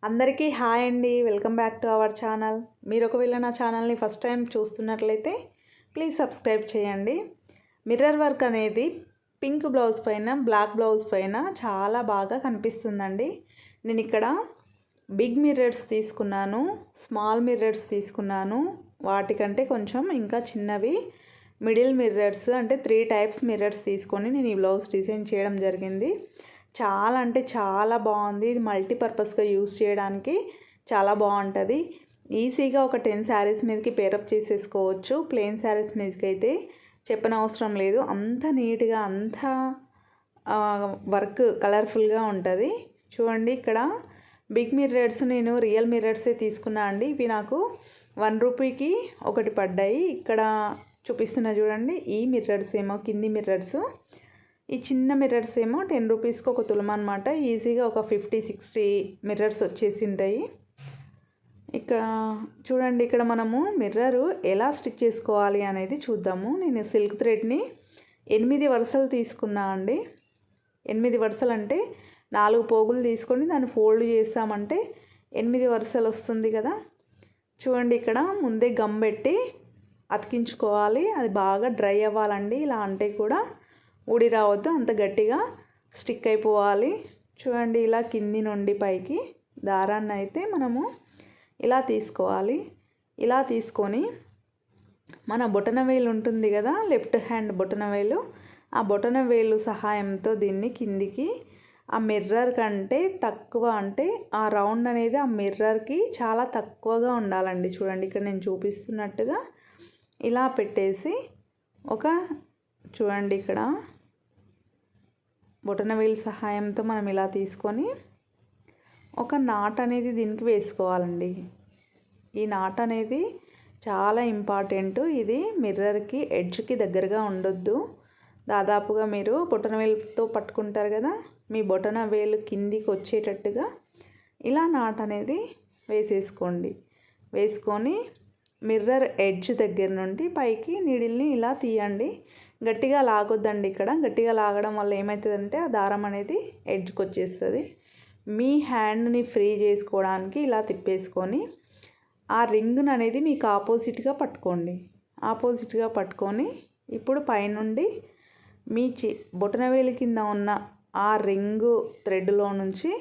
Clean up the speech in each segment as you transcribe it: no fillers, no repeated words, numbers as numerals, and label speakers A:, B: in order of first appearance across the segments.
A: అందరికీ హాయ్ అండి. Welcome back to our channel. మీరు ఒకవేళ నా ఛానల్ని ఫస్ట్ టైం చూస్తున్నట్లయితే ప్లీజ్ సబ్స్క్రైబ్ చేయండి. మిర్రర్ వర్క్ అనేది పింక్ బ్లౌజ్ పైన, బ్లాక్ బ్లౌజ్ పైన చాలా బాగా కనిపిస్తుందండి. నేను ఇక్కడ బిగ్ మిర్రర్స్ తీసుకున్నాను, స్మాల్ మిర్రర్స్ తీసుకున్నాను. వాటికంటే కొంచెం ఇంకా చిన్నవి మిడిల్ మిర్రర్స్ అంటే 3 టైప్స్ మిర్రర్స్ తీసుకొని నేను ఈ బ్లౌజ్ డిజైన్ చేయడం జరిగింది. చాలా అంటే చాలా బాగుంది. ఇది మల్టీపర్పస్గా యూస్ చేయడానికి చాలా బాగుంటుంది. ఈజీగా ఒక 10 శారీస్ మీదకి పేరప్ చేసేసుకోవచ్చు. ప్లెయిన్ శారీస్ మీదకి అయితే చెప్పనవసరం లేదు. అంత నీట్గా, అంత వర్క్ కలర్ఫుల్గా ఉంటుంది. చూడండి, ఇక్కడ బిగ్ మిర్రర్స్ నేను రియల్ మిర్రర్సే తీసుకున్నా అండి. ఇవి నాకు 1 రూపీకి ఒకటి పడ్డాయి. ఇక్కడ చూపిస్తున్నా చూడండి. ఈ మిర్రర్స్ ఏమో కింది మిర్రర్స్, ఈ చిన్న మిర్రర్స్ ఏమో 10 రూపీస్కి ఒక తులం అనమాట. ఈజీగా ఒక 50-60 మిర్రర్స్ వచ్చేసి ఉంటాయి. ఇక్కడ చూడండి, ఇక్కడ మనము మిర్రరు ఎలా స్టిచ్ చేసుకోవాలి అనేది చూద్దాము. నేను సిల్క్ థ్రెడ్ని 8 వరుసలు తీసుకున్నా అండి. 8 వరుసలు అంటే 4 పోగులు తీసుకొని దాన్ని ఫోల్డ్ చేస్తామంటే 8 వరుసలు వస్తుంది కదా. చూడండి, ఇక్కడ ముందే గమ్ పెట్టి అతికించుకోవాలి. అది బాగా డ్రై అవ్వాలండి. ఇలా అంటే కూడా ఊడి రావద్దు, అంత గట్టిగా స్టిక్ అయిపోవాలి. చూడండి, ఇలా కింది నుండి పైకి దారాన్ని అయితే మనము ఇలా తీసుకోవాలి. ఇలా తీసుకొని మన బొటనవేలు ఉంటుంది కదా, లెఫ్ట్ హ్యాండ్ బొటనవేలు, ఆ బొటనవేలు సహాయంతో దీన్ని కిందికి ఆ మిర్రర్ కంటే తక్కువ, అంటే ఆ రౌండ్ అనేది ఆ మిర్రర్కి చాలా తక్కువగా ఉండాలండి. చూడండి, ఇక్కడ నేను చూపిస్తున్నట్టుగా ఇలా పెట్టేసి చూడండి, ఇక్కడ బొటనవేలు సహాయంతో మనం ఇలా తీసుకొని ఒక నాట్ అనేది దీనికి వేసుకోవాలండి. ఈ నాట్ అనేది చాలా ఇంపార్టెంట్. ఇది మిర్రర్కి ఎడ్జ్కి దగ్గరగా ఉండొద్దు. దాదాపుగా మీరు బొటనవేలుతో పట్టుకుంటారు కదా, మీ బొటనవేలు కిందికి వచ్చేటట్టుగా ఇలా నాట్ అనేది వేసేసుకోండి. వేసుకొని మిర్రర్ ఎడ్జ్ దగ్గర నుండి పైకి నీడిల్ని ఇలా తీయండి. గట్టిగా లాగొద్దండి. ఇక్కడ గట్టిగా లాగడం వల్ల ఏమవుతుందంటే ఆ దారం అనేది ఎడ్జ్కి వచ్చేస్తుంది. మీ హ్యాండ్ని ఫ్రీ చేసుకోవడానికి ఇలా తిప్పేసుకొని ఆ రింగ్ను అనేది మీకు ఆపోజిట్గా పట్టుకోండి. ఆపోజిట్గా పట్టుకొని ఇప్పుడు పైనుండి మీ బొటనవేలు కింద ఉన్న ఆ రింగు థ్రెడ్లో నుంచి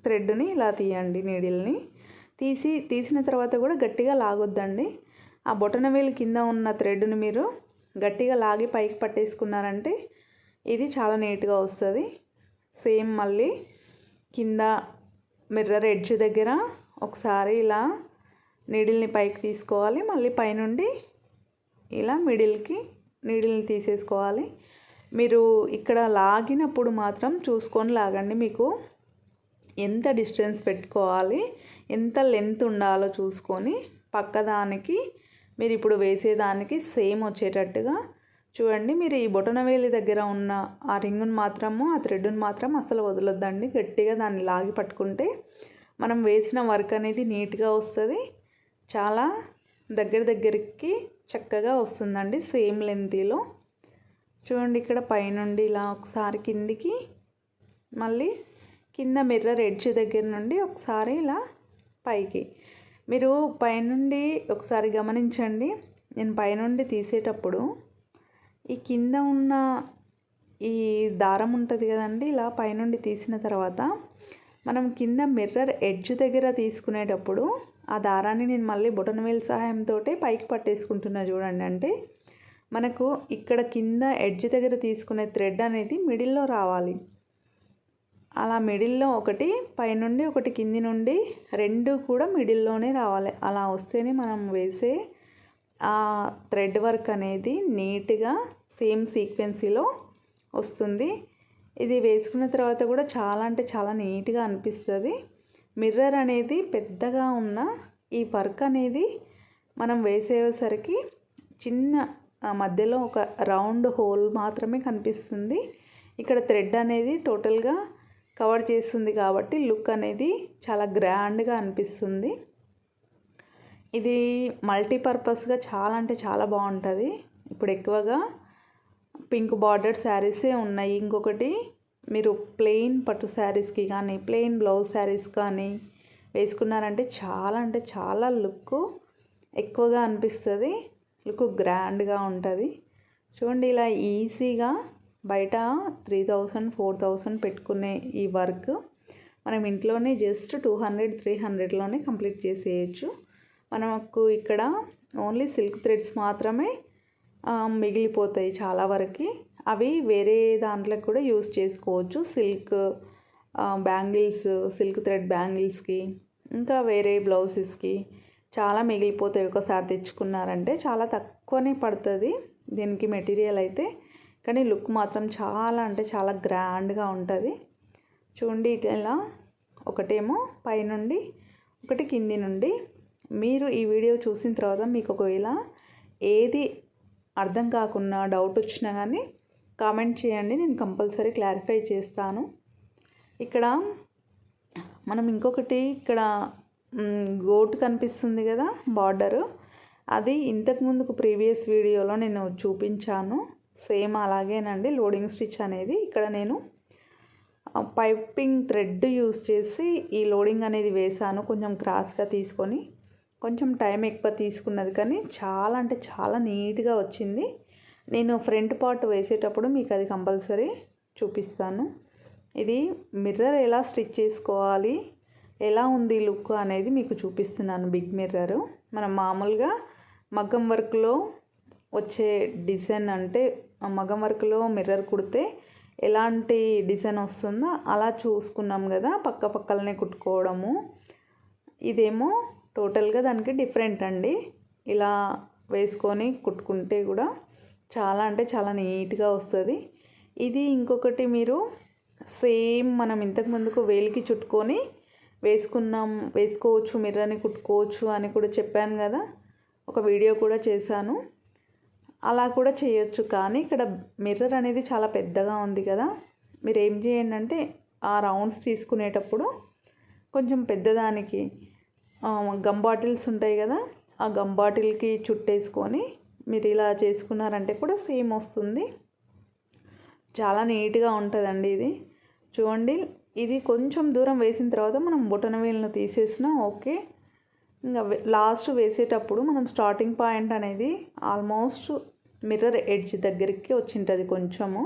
A: థ్రెడ్ని ఇలా తీయండి. నీడిల్ని తీసిన తర్వాత కూడా గట్టిగా లాగొద్దండి. ఆ బొటనవేలు కింద ఉన్న థ్రెడ్ని మీరు గట్టిగా లాగి పైకి పట్టేసుకున్నారంటే ఇది చాలా నీట్గా వస్తుంది. సేమ్ మళ్ళీ కింద మిర్రర్ ఎడ్జ్ దగ్గర ఒకసారి ఇలా నీడిల్ని పైకి తీసుకోవాలి. మళ్ళీ పైనుండి ఇలా నీడిల్ని తీసేసుకోవాలి. మీరు ఇక్కడ లాగినప్పుడు మాత్రం చూసుకొని లాగండి. మీకు ఎంత డిస్టెన్స్ పెట్టుకోవాలి, ఎంత లెంత్ ఉండాలో చూసుకొని పక్కదానికి మీరు ఇప్పుడు వేసేదానికి సేమ్ వచ్చేటట్టుగా చూడండి. మీరు ఈ బొటనవేలి దగ్గర ఉన్న ఆ రింగును మాత్రము, ఆ థ్రెడ్ని మాత్రం అసలు వదలొద్దండి. గట్టిగా దాన్ని లాగి పట్టుకుంటే మనం వేసిన వర్క్ అనేది నీట్గా వస్తుంది. చాలా దగ్గరికి చక్కగా వస్తుందండి, సేమ్ లెంతీలో. చూడండి, ఇక్కడ పైనుండి ఇలా ఒకసారి కిందికి, మళ్ళీ కింద మిర్రర్ ఎడ్జ్ దగ్గర నుండి ఒకసారి ఇలా పైకి. మీరు పైనుండి ఒకసారి గమనించండి. నేను పైనుండి తీసేటప్పుడు ఈ కింద ఉన్న ఈ దారం ఉంటుంది కదండి, ఇలా పైనుండి తీసిన తర్వాత మనం కింద మిర్రర్ ఎడ్జ్ దగ్గర తీసుకునేటప్పుడు ఆ దారాన్ని నేను మళ్ళీ బొటనవేలు సహాయంతో పైకి పట్టేసుకుంటున్నా. చూడండి, అంటే మనకు ఇక్కడ కింద ఎడ్జ్ దగ్గర తీసుకునే థ్రెడ్ అనేది మిడిల్లో రావాలి. అలా మిడిల్లో ఒకటి పైనుండి ఒకటి కింది నుండి 2 కూడా మిడిల్లోనే రావాలి. అలా వస్తేనే మనం వేసే ఆ థ్రెడ్ వర్క్ అనేది నీట్గా సేమ్ సీక్వెన్సీలో వస్తుంది. ఇది వేసుకున్న తర్వాత కూడా చాలా అంటే చాలా నీట్గా అనిపిస్తుంది. మిర్రర్ అనేది పెద్దగా ఉన్న ఈ వర్క్ అనేది మనం వేసేసరికి చిన్న మధ్యలో ఒక రౌండ్ హోల్ మాత్రమే కనిపిస్తుంది. ఇక్కడ థ్రెడ్ అనేది టోటల్గా కవర్ చేస్తుంది కాబట్టి లుక్ అనేది చాలా గ్రాండ్గా అనిపిస్తుంది. ఇది మల్టీపర్పస్గా చాలా అంటే చాలా బాగుంటుంది. ఇప్పుడు ఎక్కువగా పింక్ బార్డర్ శారీసే ఉన్నాయి. ఇంకొకటి మీరు ప్లెయిన్ పట్టు శారీస్కి కానీ ప్లెయిన్ బ్లౌజ్ శారీస్ కానీ వేసుకున్నారంటే చాలా అంటే చాలా లుక్ ఎక్కువగా అనిపిస్తుంది, లుక్ గ్రాండ్గా ఉంటుంది. చూడండి ఇలా ఈజీగా బయట 3000 4000 పెట్టుకునే ఈ వర్క్ మనం ఇంట్లోనే జస్ట్ 200 300లోనే కంప్లీట్ చేసేయచ్చు. మనకు ఇక్కడ ఓన్లీ సిల్క్ థ్రెడ్స్ మాత్రమే మిగిలిపోతాయి చాలా వరకు. అవి వేరే దాంట్లో కూడా యూస్ చేసుకోవచ్చు. సిల్క్ బ్యాంగిల్స్, సిల్క్ థ్రెడ్ బ్యాంగిల్స్కి, ఇంకా వేరే బ్లౌజెస్కి చాలా మిగిలిపోతాయి. ఒకసారి తెచ్చుకున్నారంటే చాలా తక్కువనే పడుతుంది దీనికి మెటీరియల్ అయితే, కానీ లుక్ మాత్రం చాలా అంటే చాలా గ్రాండ్గా ఉంటుంది. చూడండి ఇట్లా ఒకటేమో పైనుండి ఒకటి కింది నుండి. మీరు ఈ వీడియో చూసిన తర్వాత మీకు ఒకవేళ ఏది అర్థం కాకున్నా డౌట్ వచ్చినా కానీ కామెంట్ చేయండి, నేను కంపల్సరీ క్లారిఫై చేస్తాను. ఇక్కడ మనం ఇంకొకటి ఇక్కడ గోట్ కనిపిస్తుంది కదా బార్డరు, అది ఇంతకుముందుకు ప్రీవియస్ వీడియోలో నేను చూపించాను. సేమ్ అలాగేనండి లోడింగ్ స్టిచ్ అనేది. ఇక్కడ నేను పైపింగ్ థ్రెడ్ యూస్ చేసి ఈ లోడింగ్ అనేది వేసాను, కొంచెం క్రాస్గా తీసుకొని. కొంచెం టైం ఎక్కువ తీసుకున్నది కానీ చాలా అంటే చాలా నీట్గా వచ్చింది. నేను ఫ్రంట్ పార్ట్ వేసేటప్పుడు మీకు అది కంపల్సరీ చూపిస్తాను. ఇది మిర్రర్ ఎలా స్టిచ్ చేసుకోవాలి, ఎలా ఉంది లుక్ అనేది మీకు చూపిస్తున్నాను. బిగ్ మిర్రరు మనం మామూలుగా మగ్గం వర్క్లో వచ్చే డిజైన్, అంటే మగ్గం వర్క్లో మిర్రర్ కుడితే ఎలాంటి డిజైన్ వస్తుందో అలా చూసుకున్నాం కదా, పక్క పక్కలనే కుట్టుకోవడము. ఇదేమో టోటల్గా దానికి డిఫరెంట్ అండి. ఇలా వేసుకొని కుట్టుకుంటే కూడా చాలా అంటే చాలా నీట్గా వస్తుంది. ఇది ఇంకొకటి మీరు సేమ్ మనం ఇంతకు ముందుకు వేలికి చుట్టుకొని వేసుకోవచ్చు, మిర్రర్ని కుట్టుకోవచ్చు అని కూడా చెప్పాను కదా, ఒక వీడియో కూడా చేశాను. అలా కూడా చేయొచ్చు. కానీ ఇక్కడ మిర్రర్ అనేది చాలా పెద్దగా ఉంది కదా, మీరు ఏం చేయండి అంటే ఆ రౌండ్స్ తీసుకునేటప్పుడు కొంచెం పెద్దదానికి గమ్ బాటిల్స్ ఉంటాయి కదా, ఆ గమ్ బాటిల్కి చుట్టేసుకొని మీరు ఇలా చేసుకున్నారంటే కూడా సేమ్ వస్తుంది. చాలా నీట్గా ఉంటుందండి ఇది. చూడండి ఇది కొంచెం దూరం వేసిన తర్వాత మనం బొటన వేలును తీసేసినా ఓకే. ఇంకా లాస్ట్ వేసేటప్పుడు మనం స్టార్టింగ్ పాయింట్ అనేది ఆల్మోస్ట్ మిర్రర్ ఎడ్జ్ దగ్గరికి వచ్చింటుంది కొంచెము,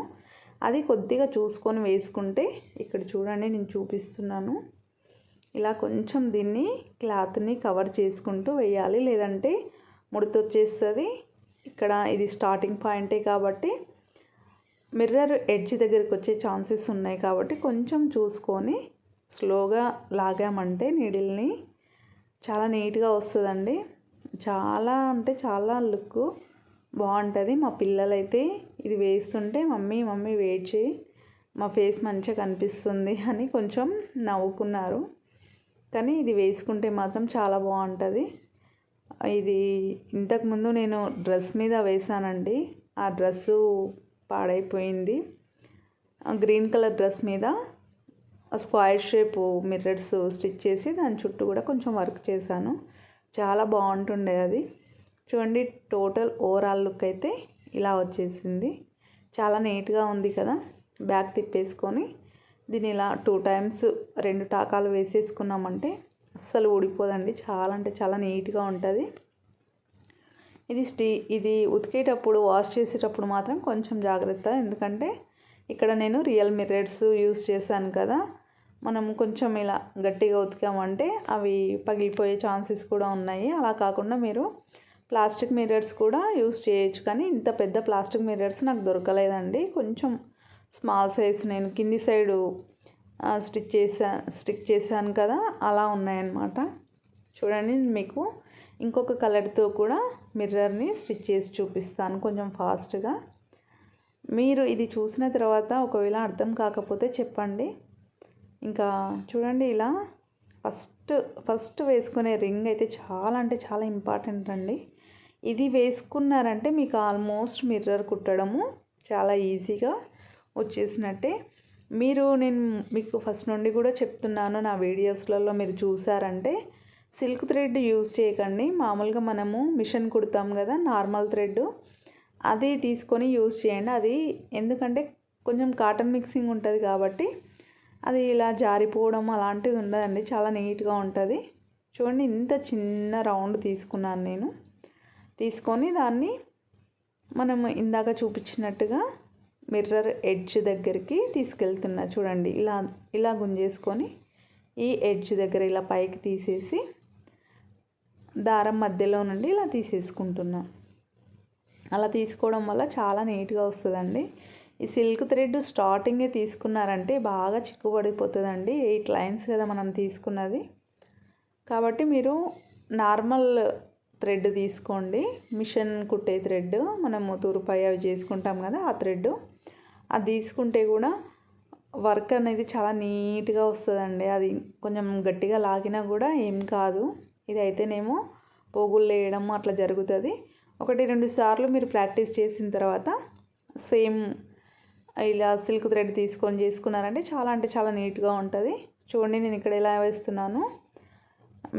A: అది కొద్దిగా చూసుకొని వేసుకుంటే, ఇక్కడ చూడండి నేను చూపిస్తున్నాను, ఇలా కొంచెం దీన్ని క్లాత్ని కవర్ చేసుకుంటూ వేయాలి, లేదంటే ముడతొచ్చేస్తుంది. ఇక్కడ ఇది స్టార్టింగ్ పాయింటే కాబట్టి మిర్రర్ ఎడ్జ్ దగ్గరికి వచ్చే ఛాన్సెస్ ఉన్నాయి కాబట్టి కొంచెం చూసుకొని స్లోగా లాగామంటే నీడిల్ని చాలా నీట్గా వస్తుందండి. చాలా అంటే చాలా లుక్ బాగుంటుంది. మా పిల్లలైతే ఇది వేస్తుంటే మమ్మీ మమ్మీ వెయిట్ చేయి, మా ఫేస్ మంచిగా కనిపిస్తుంది అని కొంచెం నవ్వుకున్నారు. కానీ ఇది వేసుకుంటే మాత్రం చాలా బాగుంటుంది. ఇది ఇంతకుముందు నేను డ్రెస్ మీద వేసానండి, ఆ డ్రెస్సు పాడైపోయింది. గ్రీన్ కలర్ డ్రెస్ మీద స్క్వేర్ షేప్ మిర్రర్స్ స్టిచ్ చేసి దాని చుట్టూ కూడా కొంచెం వర్క్ చేశాను. చాలా బాగుంటుండే అది. చూడండి టోటల్ ఓవరాల్ లుక్ అయితే ఇలా వచ్చేసింది. చాలా నీట్గా ఉంది కదా. బ్యాక్ తిప్పేసుకొని దీన్ని ఇలా 2 టైమ్స్ 2 టాకాలు వేసేసుకున్నామంటే అస్సలు ఊడిపోదండి. చాలా అంటే చాలా నీట్గా ఉంటుంది. ఇది ఉతికేటప్పుడు వాష్ చేసేటప్పుడు మాత్రం కొంచెం జాగ్రత్త, ఎందుకంటే ఇక్కడ నేను రియల్ మిర్రర్స్ యూస్ చేశాను కదా, మనం కొంచెం ఇలా గట్టిగా ఉతికామంటే అవి పగిలిపోయే ఛాన్సెస్ కూడా ఉన్నాయి. అలా కాకుండా మీరు ప్లాస్టిక్ మిర్రర్స్ కూడా యూస్ చేయొచ్చు, కానీ ఇంత పెద్ద ప్లాస్టిక్ మిర్రర్స్ నాకు దొరకలేదండి. కొంచెం స్మాల్ సైజ్ నేను కింది సైడు స్టిక్ చేశాను కదా, అలా ఉన్నాయన్నమాట. చూడండి మీకు ఇంకొక కలర్తో కూడా మిర్రర్ని స్టిచ్ చేసి చూపిస్తాను కొంచెం ఫాస్ట్గా. మీరు ఇది చూసిన తర్వాత ఒకవేళ అర్థం కాకపోతే చెప్పండి. ఇంకా చూడండి ఇలా ఫస్ట్ వేసుకునే రింగ్ అయితే చాలా అంటే చాలా ఇంపార్టెంట్ అండి. ఇది వేసుకున్నారంటే మీకు ఆల్మోస్ట్ మిర్రర్ కుట్టడము చాలా ఈజీగా వచ్చేసినట్టే. నేను మీకు ఫస్ట్ నుండి కూడా చెప్తున్నాను, నా వీడియోస్లలో మీరు చూసారంటే సిల్క్ థ్రెడ్ యూజ్ చేయకండి. మామూలుగా మనము మిషన్ కుడతాం కదా నార్మల్ థ్రెడ్, అది తీసుకొని యూజ్ చేయండి. అది ఎందుకంటే కొంచెం కాటన్ మిక్సింగ్ ఉంటుంది కాబట్టి అది ఇలా జారిపోవడం అలాంటిది ఉండదండి, చాలా నీట్గా ఉంటుంది. చూడండి ఇంత చిన్న రౌండ్ తీసుకున్నాను నేను. తీసుకొని దాన్ని మనం ఇందాక చూపించినట్టుగా మిర్రర్ ఎడ్జ్ దగ్గరికి తీసుకెళ్తున్నా. చూడండి ఇలా ఇలా గుంజేసుకొని ఈ ఎడ్జ్ దగ్గర ఇలా పైకి తీసేసి దారం మధ్యలో నుండి ఇలా తీసేసుకుంటున్నా. అలా తీసుకోవడం వల్ల చాలా నీట్గా వస్తుందండి. ఈ సిల్క్ థ్రెడ్ స్టార్టింగే తీసుకున్నారంటే బాగా చిక్కుపడిపోతుందండి. 8 లైన్స్ కదా మనం తీసుకున్నది, కాబట్టి మీరు నార్మల్ థ్రెడ్ తీసుకోండి. మిషన్ కుట్టే థ్రెడ్, మనము తూరుపై అవి చేసుకుంటాం కదా, ఆ థ్రెడ్ అది తీసుకుంటే కూడా వర్క్ అనేది చాలా నీట్గా వస్తుందండి. అది కొంచెం గట్టిగా లాగినా కూడా ఏం కాదు. ఇది అయితేనేమో పోగులు వేయడం అట్లా జరుగుతుంది. 1-2 సార్లు మీరు ప్రాక్టీస్ చేసిన తర్వాత సేమ్ ఇలా సిల్క్ థ్రెడ్ తీసుకొని చేసుకున్నారంటే చాలా అంటే చాలా నీట్గా ఉంటుంది. చూడండి నేను ఇక్కడ ఎలా వేస్తున్నాను,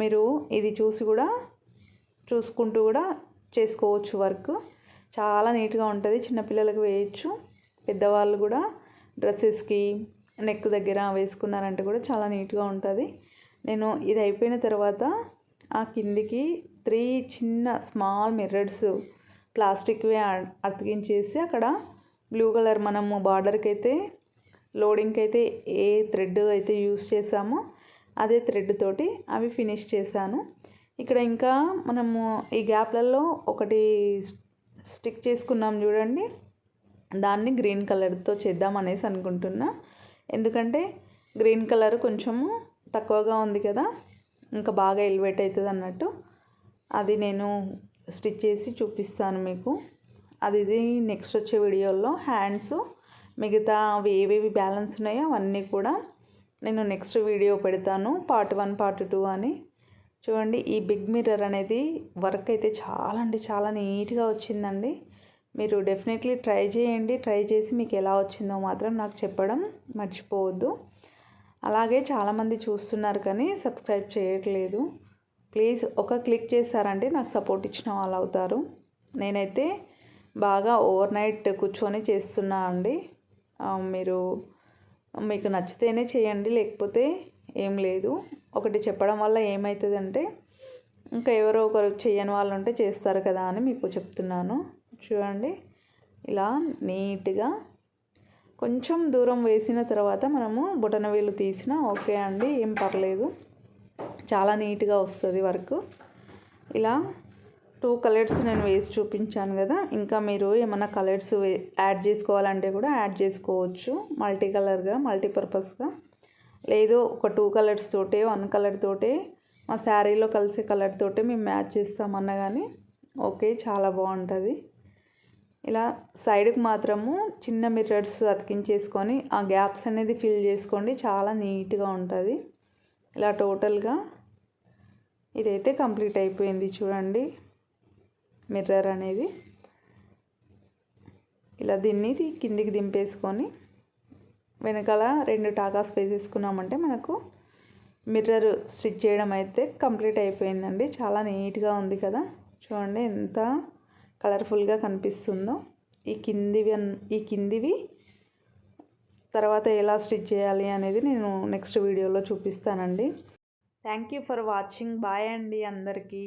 A: మీరు ఇది చూసుకుంటూ కూడా చేసుకోవచ్చు. వర్క్ చాలా నీట్గా ఉంటుంది. చిన్నపిల్లలకు వేయచ్చు, పెద్దవాళ్ళు కూడా డ్రెస్సెస్కి నెక్ దగ్గర వేసుకున్నారంటే కూడా చాలా నీట్గా ఉంటుంది. నేను ఇది అయిపోయిన తర్వాత ఆ కిందికి 3 చిన్న స్మాల్ మిర్రర్స్ ప్లాస్టిక్వి అతికించేసి అక్కడ బ్లూ కలర్ మనము బార్డర్కి అయితే లోడింగ్కి అయితే ఏ థ్రెడ్ అయితే యూస్ చేసామో అదే థ్రెడ్ తోటి అవి ఫినిష్ చేశాను. ఇక్కడ ఇంకా మనము ఈ గ్యాప్లలో ఒకటి స్టిక్ చేసుకున్నాం చూడండి, దాన్ని గ్రీన్ కలర్తో చేద్దాం అనేసి అనుకుంటున్నా. ఎందుకంటే గ్రీన్ కలర్ కొంచెము తక్కువగా ఉంది కదా, ఇంకా బాగా ఎలివేట్ అవుతుంది అన్నట్టు. అది నేను స్టిచ్ చేసి చూపిస్తాను మీకు. ఇది నెక్స్ట్ వచ్చే వీడియోలో హ్యాండ్స్ మిగతా అవి ఏవేవి బ్యాలెన్స్ ఉన్నాయో అవన్నీ కూడా నేను నెక్స్ట్ వీడియో పెడతాను, పార్ట్ 1 పార్ట్ 2 అని. చూడండి ఈ బిగ్ మిర్రర్ అనేది వర్క్ అయితే చాలా అంటే చాలా నీట్గా వచ్చిందండి. మీరు డెఫినెట్లీ ట్రై చేయండి. ట్రై చేసి మీకు ఎలా వచ్చిందో మాత్రం నాకు చెప్పడం మర్చిపోవద్దు. అలాగే చాలామంది చూస్తున్నారు కానీ సబ్స్క్రైబ్ చేయట్లేదు. ప్లీజ్ ఒక క్లిక్ చేశారంటే నాకు సపోర్ట్ ఇచ్చిన వాళ్ళు అవుతారు. నేనైతే బాగా ఓవర్ నైట్ కూర్చొని చేస్తున్నా అండి. మీకు నచ్చితేనే చేయండి, లేకపోతే ఏం లేదు. ఒకటి చెప్పడం వల్ల ఏమవుతుందంటే ఇంకా ఎవరో ఒకరు చేయని వాళ్ళు ఉంటే చేస్తారు కదా అని మీకు చెప్తున్నాను. చూడండి ఇలా నీట్గా కొంచెం దూరం వేసిన తర్వాత మనము బొటనవేలు తీసినా ఓకే అండి, ఏం పర్లేదు, చాలా నీట్గా వస్తుంది వర్క్. ఇలా 2 కలర్స్ నేను వేసి చూపించాను కదా, ఇంకా మీరు ఏమైనా కలర్స్ యాడ్ చేసుకోవాలంటే కూడా యాడ్ చేసుకోవచ్చు, మల్టీ కలర్గా మల్టీపర్పస్గా. లేదు ఒక 2 కలర్స్ తోటే 1 కలర్ తోటే మా శారీలో కలిసే కలర్ తోటే మేము మ్యాచ్ చేస్తామన్నా కానీ ఓకే, చాలా బాగుంటుంది. ఇలా సైడ్కి మాత్రము చిన్న మిర్రర్స్ అతికించేసుకొని ఆ గ్యాప్స్ అనేది ఫిల్ చేసుకోండి, చాలా నీట్గా ఉంటుంది. ఇలా టోటల్గా ఇదైతే కంప్లీట్ అయిపోయింది. చూడండి మిర్రర్ అనేది ఇలా దీన్ని కిందికి దింపేసుకొని వెనకాల 2 టాకాస్ వేసేసుకున్నామంటే మనకు మిర్రర్ స్టిచ్ చేయడం అయితే కంప్లీట్ అయిపోయిందండి. చాలా నీట్గా ఉంది కదా, చూడండి ఎంత కలర్ఫుల్గా కనిపిస్తుందో. ఈ కిందివి తర్వాత ఎలా స్టిచ్ చేయాలి అనేది నేను నెక్స్ట్ వీడియోలో చూపిస్తానండి. Thank you for watching. Bye అండి అందరికీ.